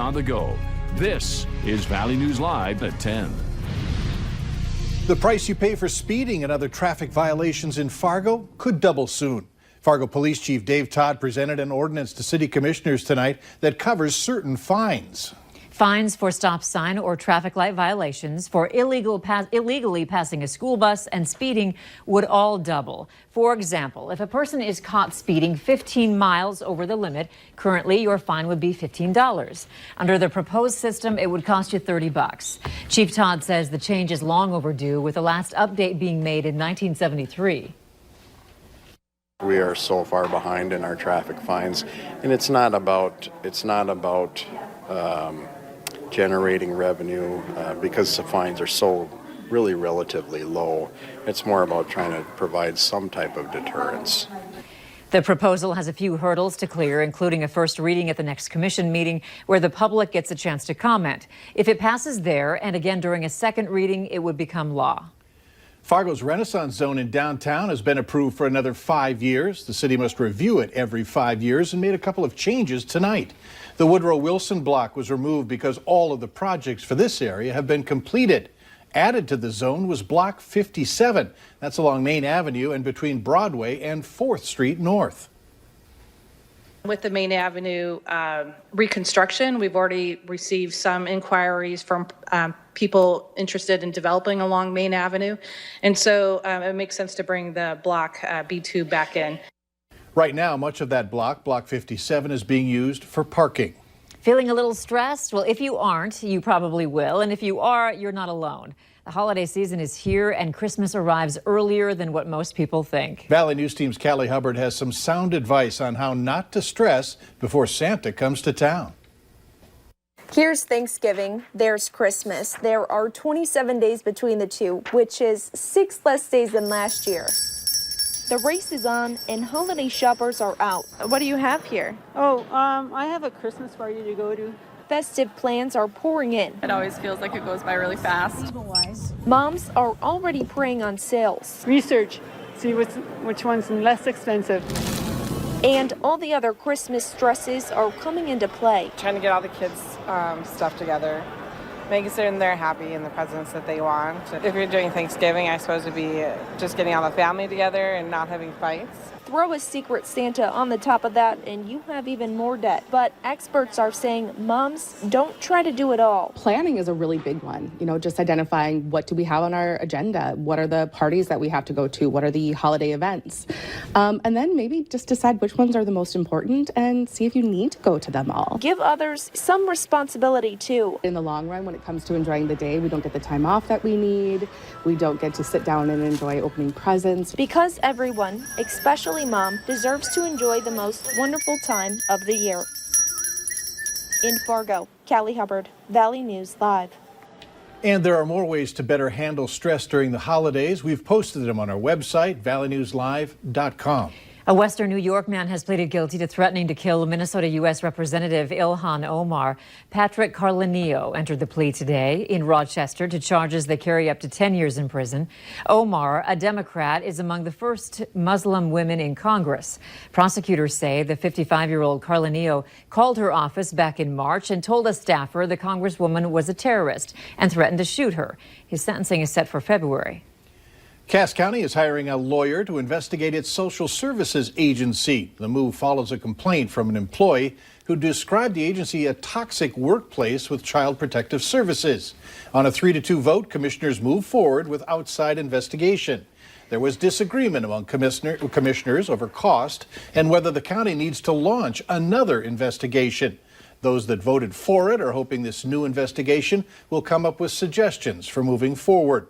on the go. This is Valley News Live at 10. The price you pay for speeding and other traffic violations in Fargo could double soon. Fargo Police Chief Dave Todd presented an ordinance to city commissioners tonight that covers certain fines. Fines for stop sign or traffic light violations, for illegally passing a school bus, and speeding would all double. For example, if a person is caught speeding 15 miles over the limit, currently your fine would be $15. Under the proposed system, it would cost you $30. Chief Todd says the change is long overdue, with the last update being made in 1973. We are so far behind in our traffic fines, and it's not about generating revenue because the fines are so really relatively low. It's more about trying to provide some type of deterrence. The proposal has a few hurdles to clear, including a first reading at the next commission meeting where the public gets a chance to comment. If it passes there and again during a second reading, it would become law. Fargo's Renaissance Zone in downtown has been approved for another 5 years. The city must review it every 5 years and made a couple of changes tonight. The Woodrow Wilson block was removed because all of the projects for this area have been completed. Added to the zone was Block 57. That's along Main Avenue and between Broadway and 4th Street North. With the Main Avenue reconstruction, we've already received some inquiries from people interested in developing along Main Avenue. And so it makes sense to bring the block B2 back in. Right now, much of that block, Block 57, is being used for parking. Feeling a little stressed? Well, if you aren't, you probably will. And if you are, you're not alone. The holiday season is here and Christmas arrives earlier than what most people think. Valley News Team's Callie Hubbard has some sound advice on how not to stress before Santa comes to town. Here's Thanksgiving, there's Christmas. There are 27 days between the two, which is 6 less days than last year. The race is on and holiday shoppers are out. What do you have here? Oh, I have a Christmas party to go to. Festive plans are pouring in. It always feels like it goes by really fast. Moms are already preying on sales. Research, see which one's less expensive. And all the other Christmas dresses are coming into play. Trying to get all the kids' stuff together, making certain they're happy in the presents that they want. If you're doing Thanksgiving, I suppose it'd be just getting all the family together and not having fights. Throw a secret Santa on the top of that and you have even more debt. But experts are saying moms don't try to do it all. Planning is a really big one. You know, just identifying what do we have on our agenda? What are the parties that we have to go to? What are the holiday events? And then maybe just decide which ones are the most important and see if you need to go to them all. Give others some responsibility too. In the long run, when it comes to enjoying the day, we don't get the time off that we need. We don't get to sit down and enjoy opening presents. Because everyone, especially mom, deserves to enjoy the most wonderful time of the year. In Fargo, Callie Hubbard, Valley News Live. And there are more ways to better handle stress during the holidays. We've posted them on our website, valleynewslive.com. A Western New York man has pleaded guilty to threatening to kill Minnesota U.S. Representative Ilhan Omar. Patrick Carlinio entered the plea today in Rochester to charges that carry up to 10 years in prison. Omar, a Democrat, is among the first Muslim women in Congress. Prosecutors say the 55-year-old Carlinio called her office back in March and told a staffer the Congresswoman was a terrorist and threatened to shoot her. His sentencing is set for February. Cass County is hiring a lawyer to investigate its social services agency. The move follows a complaint from an employee who described the agency a toxic workplace with Child Protective Services. On a 3-2 vote, commissioners moved forward with outside investigation. There was disagreement among commissioners over cost and whether the county needs to launch another investigation. Those that voted for it are hoping this new investigation will come up with suggestions for moving forward.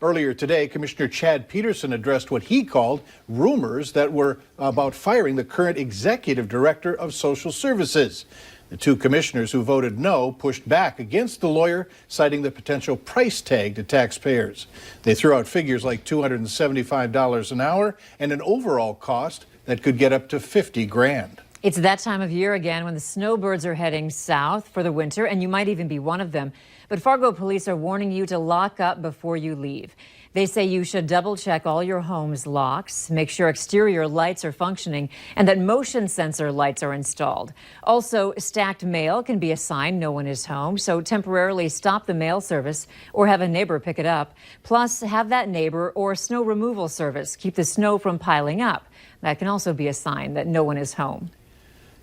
Earlier today, Commissioner Chad Peterson addressed what he called rumors that were about firing the current executive director of social services. The two commissioners who voted no pushed back against the lawyer, citing the potential price tag to taxpayers. They threw out figures like $275 an hour and an overall cost that could get up to $50,000. It's that time of year again when the snowbirds are heading south for the winter, and you might even be one of them. But But Fargo police are warning you to lock up before you leave. They say you should double check all your home's locks, make sure exterior lights are functioning, and that motion sensor lights are installed. Also, stacked mail can be a sign no one is home, so temporarily stop the mail service or have a neighbor pick it up. Plus, have that neighbor or snow removal service keep the snow from piling up. That can also be a sign that no one is home.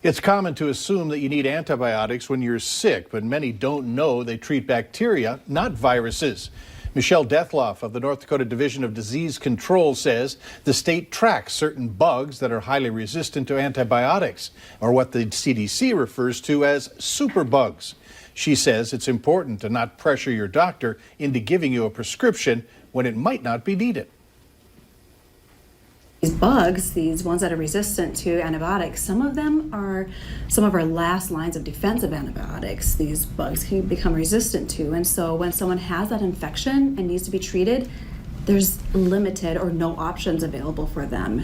It's common to assume that you need antibiotics when you're sick, but many don't know they treat bacteria, not viruses. Michelle Dethloff of the North Dakota Division of Disease Control says the state tracks certain bugs that are highly resistant to antibiotics, or what the CDC refers to as superbugs. She says it's important to not pressure your doctor into giving you a prescription when it might not be needed. These bugs, these ones that are resistant to antibiotics, some of them are some of our last lines of defense of antibiotics. These bugs can become resistant to, and so when someone has that infection and needs to be treated, there's limited or no options available for them.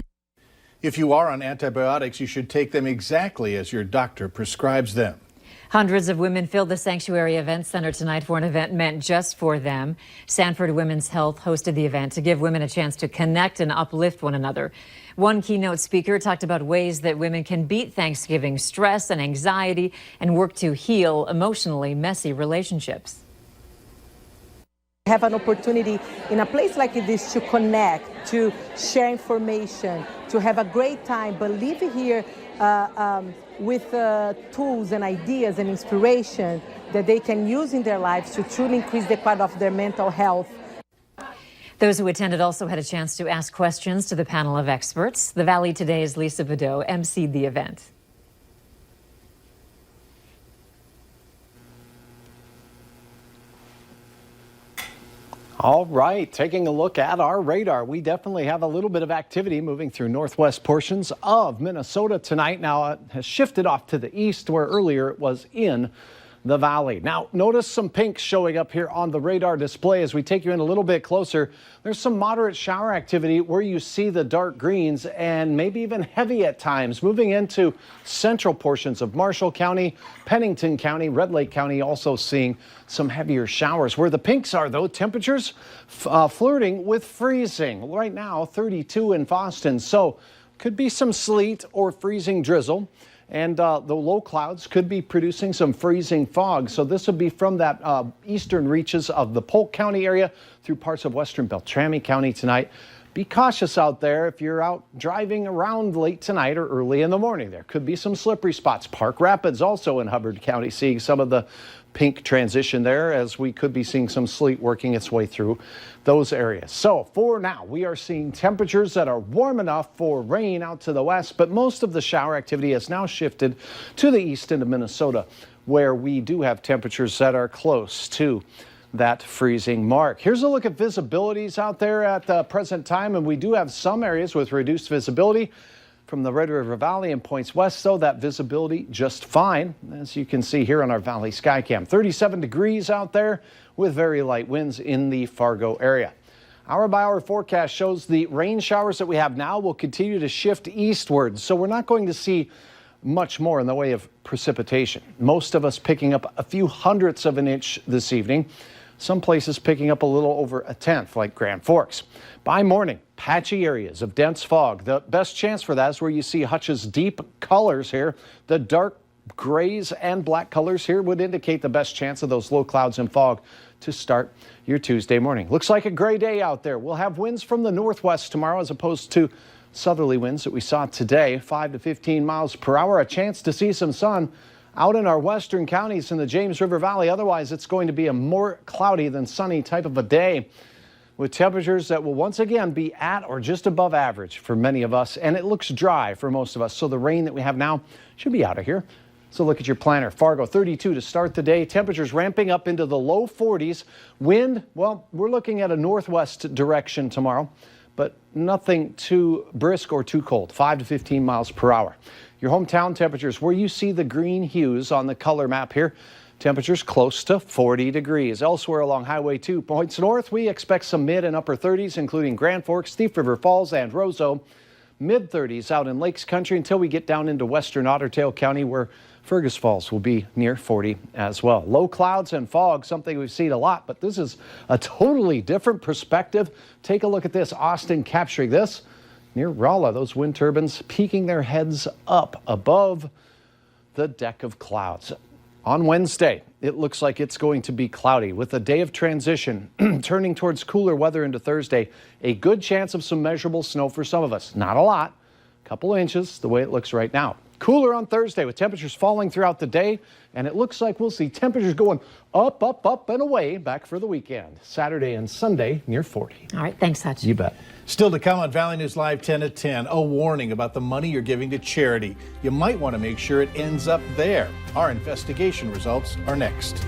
If you are on antibiotics, you should take them exactly as your doctor prescribes them. Hundreds of women filled the Sanctuary Event Center tonight for an event meant just for them. Sanford Women's Health hosted the event to give women a chance to connect and uplift one another. One keynote speaker talked about ways that women can beat Thanksgiving stress and anxiety and work to heal emotionally messy relationships. Have an opportunity in a place like this to connect, to share information, to have a great time, but leave here with tools and ideas and inspiration that they can use in their lives to truly increase the quality of their mental health. Those who attended also had a chance to ask questions to the panel of experts. The Valley Today's Lisa Bedeau emceed the event. All right, taking a look at our radar, we definitely have a little bit of activity moving through northwest portions of Minnesota tonight. Now it has shifted off to the east where earlier it was in the valley. Now notice some pinks showing up here on the radar display as we take you in a little bit closer. There's some moderate shower activity where you see the dark greens and maybe even heavy at times moving into central portions of Marshall County, Pennington County, Red Lake County also seeing some heavier showers. Where the pinks are though, temperatures flirting with freezing. Right now 32 in Fosston, so could be some sleet or freezing drizzle. And the low clouds could be producing some freezing fog. So this would be from that eastern reaches of the Polk County area through parts of western Beltrami County tonight. Be cautious out there if you're out driving around late tonight or early in the morning. There could be some slippery spots. Park Rapids also in Hubbard County seeing some of the pink transition there as we could be seeing some sleet working its way through those areas. So for now, we are seeing temperatures that are warm enough for rain out to the west, but most of the shower activity has now shifted to the east into Minnesota, where we do have temperatures that are close to that freezing mark. Here's a look at visibilities out there at the present time, and we do have some areas with reduced visibility. From the Red River Valley and points west, so that visibility just fine, as you can see here on our Valley Skycam. 37 degrees out there with very light winds in the Fargo area. Hour-by-hour forecast shows the rain showers that we have now will continue to shift eastward, so we're not going to see much more in the way of precipitation. Most of us picking up a few hundredths of an inch this evening. Some places picking up a little over a tenth, like Grand Forks. By morning, patchy areas of dense fog. The best chance for that is where you see Hutch's deep colors here. The dark grays and black colors here would indicate the best chance of those low clouds and fog to start your Tuesday morning. Looks like a gray day out there. We'll have winds from the northwest tomorrow as opposed to southerly winds that we saw today, 5 to 15 miles per hour. A chance to see some sun out in our western counties in the James River Valley. Otherwise, it's going to be a more cloudy than sunny type of a day with temperatures that will once again be at or just above average for many of us. And it looks dry for most of us. So the rain that we have now should be out of here. So look at your planner. Fargo 32 to start the day. Temperatures ramping up into the low 40s. Wind, well, we're looking at a northwest direction tomorrow, but nothing too brisk or too cold. 5 to 15 miles per hour. Your hometown temperatures, where you see the green hues on the color map here, temperatures close to 40 degrees. Elsewhere along Highway 2 points north, we expect some mid and upper 30s, including Grand Forks, Thief River Falls, and Roseau. mid-30s out in Lakes Country until we get down into western Otter Tail County, where Fergus Falls will be near 40 as well. Low clouds and fog, something we've seen a lot, but this is a totally different perspective. Take a look at this. Austin capturing this near Rolla. Those wind turbines peeking their heads up above the deck of clouds. On Wednesday, it looks like it's going to be cloudy with a day of transition turning towards cooler weather into Thursday. A good chance of some measurable snow for some of us. Not a lot, a couple of inches the way it looks right now. Cooler on Thursday with temperatures falling throughout the day, and it looks like we'll see temperatures going up, up, up, and away back for the weekend. Saturday and Sunday near 40. All right, thanks, Hutch. You bet. Still to come on Valley News Live 10 at 10, a warning about the money you're giving to charity. You might want to make sure it ends up there. Our investigation results are next.